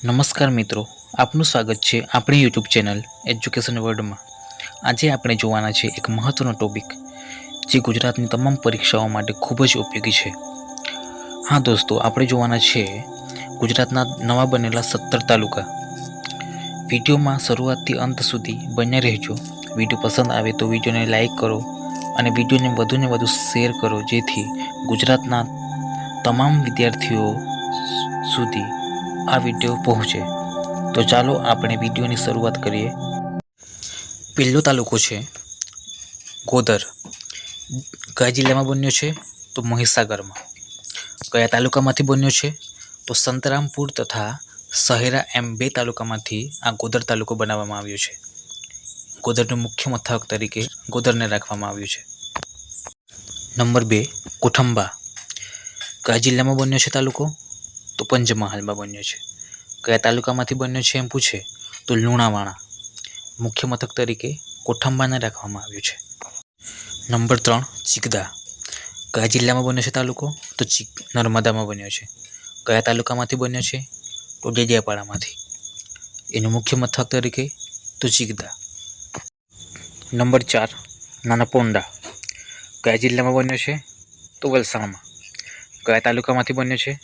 નમસ્કાર મિત્રો, આપનું સ્વાગત છે આપણી યુટ્યુબ ચેનલ એજ્યુકેશન વર્લ્ડમાં। આજે આપણે જોવાના છે એક મહત્વનો ટોપિક જે ગુજરાતની તમામ પરીક્ષાઓ માટે ખૂબ જ ઉપયોગી છે। હા દોસ્તો, આપણે જોવાના છે ગુજરાતના નવા બનેલા 17 તાલુકા। વિડીયોમાં શરૂઆતથી અંત સુધી બન્યા રહેજો। વિડીયો પસંદ આવે તો વિડીયોને લાઈક કરો અને વિડીયોને વધુને વધુ શેર કરો, જેથી ગુજરાતના તમામ વિદ્યાર્થીઓ સુધી આ વિડીયો પહોંચે। તો ચાલો આપણે વિડીયોની શરૂઆત કરીએ। પહેલો તાલુકો છે ગોધર। કયા જિલ્લામાં બન્યો છે? તો મહીસાગરમાં। કયા તાલુકામાંથી બન્યો છે? તો સંતરામપુર તથા શહેરા એમ બે તાલુકામાંથી આ ગોધર તાલુકો બનાવવામાં આવ્યો છે। ગોધરનું મુખ્ય મથક તરીકે ગોધરને રાખવામાં આવ્યું છે। નંબર 2, કોઠંબા। કયા જિલ્લામાં બન્યો છે તાલુકો? તો પંચમહાલમાં બન્યો છે। કયા તાલુકામાંથી બન્યો છે એમ પૂછે તો લુણાવાડા। મુખ્ય મથક તરીકે કોઠંબાને રાખવામાં આવ્યું છે। નંબર 3, ચિકદા। કયા જિલ્લામાં બન્યો છે તાલુકો? તો નર્મદામાં બન્યો છે। કયા તાલુકામાંથી બન્યો છે? તો ડેડિયાપાડામાંથી। એનું મુખ્ય મથક તરીકે તો ચિકદા। નંબર 4, નાનાપોંડા। કયા જિલ્લામાં બન્યો છે? તો વલસાડમાં। કયા તાલુકામાંથી બન્યો છે?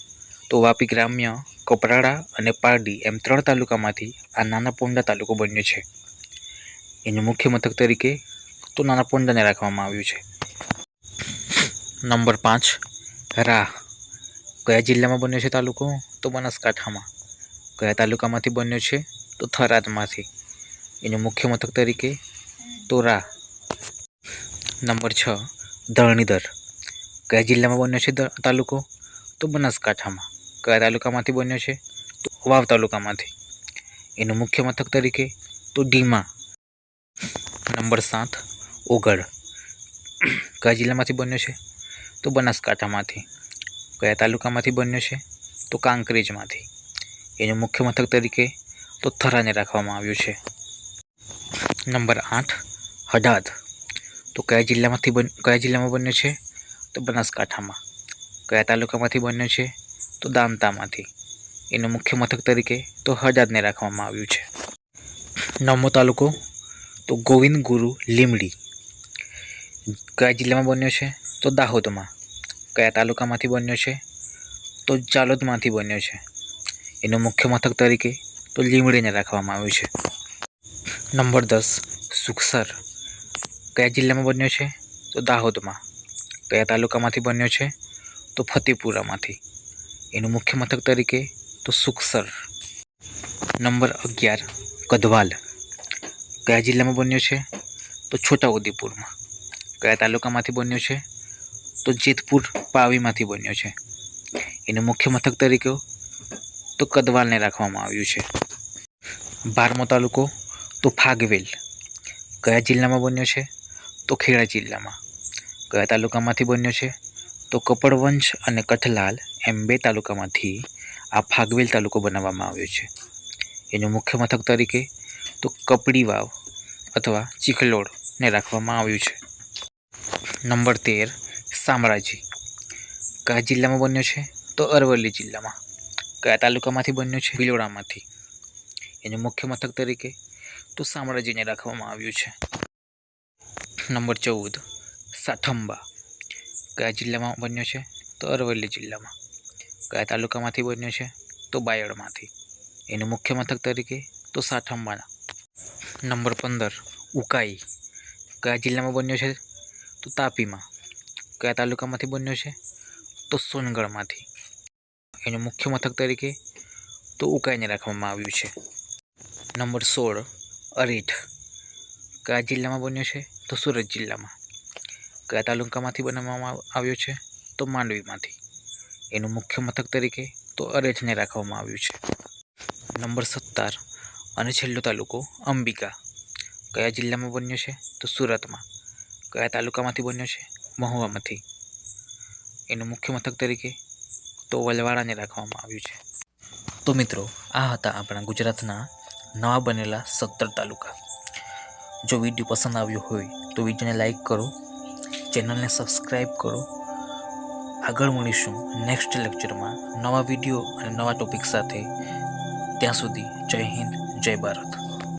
તો વાપી ગ્રામ્ય, કપરાડા અને પારડી એમ 3 તાલુકામાંથી આ નાનાપોંડા તાલુકો બન્યો છે। એનું મુખ્ય મથક તરીકે તો નાનાપોંડાને રાખવામાં આવ્યું છે। નંબર 5, રાહ। કયા જિલ્લામાં બન્યો છે તાલુકો? તો બનાસકાંઠામાં। કયા તાલુકામાંથી બન્યો છે? તો થરાદમાંથી। એનું મુખ્ય મથક તરીકે તો રાહ। નંબર 6, ધરણીધર। કયા જિલ્લામાં બન્યો છે તાલુકો? તો બનાસકાંઠામાં। કયા તાલુકામાંથી બન્યો છે? તો વાવ તાલુકામાંથી। એનું મુખ્ય મથક તરીકે તો ઢીમા। નંબર 7, ઓગળ। કયા જિલ્લામાંથી બન્યો છે? તો બનાસકાંઠામાંથી। કયા તાલુકામાંથી બન્યો છે? તો કાંકરેજમાંથી। એનું મુખ્ય મથક તરીકે તો થરાને રાખવામાં આવ્યું છે। નંબર 8, હળાદ। તો કયા જિલ્લામાં બન્યો છે? તો બનાસકાંઠામાં। કયા તાલુકામાંથી બન્યો છે? તો દાંતામાંથી। એનું મુખ્ય મથક તરીકે તો હળાદને રાખવામાં આવ્યું છે। 9મો તાલુકો તો ગોવિંદ ગુરુ લીમડી। કયા જિલ્લામાં બન્યો છે? તો દાહોદમાં। કયા તાલુકામાંથી બન્યો છે? તો જાલોદમાંથી બન્યો છે। એનું મુખ્ય મથક તરીકે તો લીમડીને રાખવામાં આવ્યું છે। નંબર 10, સુખસર। કયા જિલ્લામાં બન્યો છે? તો દાહોદમાં। કયા તાલુકામાંથી બન્યો છે? તો ફતેપુરામાંથી। એનું મુખ્ય મથક તરીકે તો સુખસર। નંબર 11, કધવાલ। કયા જિલ્લામાં બન્યો છે? તો છોટાઉદેપુરમાં। કયા તાલુકામાંથી બન્યો છે? તો જેતપુર પાવીમાંથી બન્યો છે। એનું મુખ્ય મથક તરીકે તો કધવાલને રાખવામાં આવ્યું છે। 12મો તાલુકો તો ફાગવેલ। કયા જિલ્લામાં બન્યો છે? તો ખેડા જિલ્લામાં। કયા તાલુકામાંથી બન્યો છે? તો કપડવંજ અને કઠલાલ એમ 2 તાલુકામાંથી આ ફાગવેલ તાલુકો બનાવવામાં આવ્યો છે। એનું મુખ્ય મથક તરીકે તો કપડી વાવ અથવા ચીખલોડને રાખવામાં આવ્યું છે। નંબર 13, શામળાજી। કયા જિલ્લામાં બન્યો છે? તો અરવલ્લી જિલ્લામાં। કયા તાલુકામાંથી બન્યો છે? ભિલોડામાંથી। એનું મુખ્ય મથક તરીકે તો શામળાજીને રાખવામાં આવ્યું છે। નંબર 14, સાઠંબા। કયા જિલ્લામાં બન્યો છે? તો અરવલ્લી જિલ્લામાં। કયા તાલુકામાંથી બન્યો છે? તો બાયડમાંથી। એનું મુખ્ય મથક તરીકે તો સાઠંબાના। નંબર 15, ઉકાઈ। કયા જિલ્લામાં બન્યો છે? તો તાપીમાં। કયા તાલુકામાંથી બન્યો છે? તો સોનગઢમાંથી। એનું મુખ્ય મથક તરીકે તો ઉકાઈને રાખવામાં આવ્યું છે। નંબર 16, અરેઠ। કયા જિલ્લામાં બન્યો છે? તો સુરત જિલ્લામાં। કયા તાલુકામાંથી બનાવવામાં આવ્યો છે? તો માંડવીમાંથી। એનું મુખ્ય મથક તરીકે તો અરેઠને રાખવામાં આવ્યું છે। નંબર 17 અને છેલ્લો તાલુકો અંબિકા। કયા જિલ્લામાં બન્યો છે? તો સુરતમાં। કયા તાલુકામાંથી બન્યો છે? મહુવામાંથી। એનું મુખ્ય મથક તરીકે તો વલવાડાને રાખવામાં આવ્યું છે। તો મિત્રો, આ હતા આપણા ગુજરાતના નવા બનેલા 17 તાલુકા। જો વિડીયો પસંદ આવ્યો હોય તો વિડીયોને લાઈક કરો, ચેનલને સબસ્ક્રાઈબ કરો। આગળ મળીશું નેક્સ્ટ લેક્ચરમાં નવા વિડીયો અને નવા ટોપિક સાથે। ત્યાં સુધી જય હિન્દ, જય ભારત.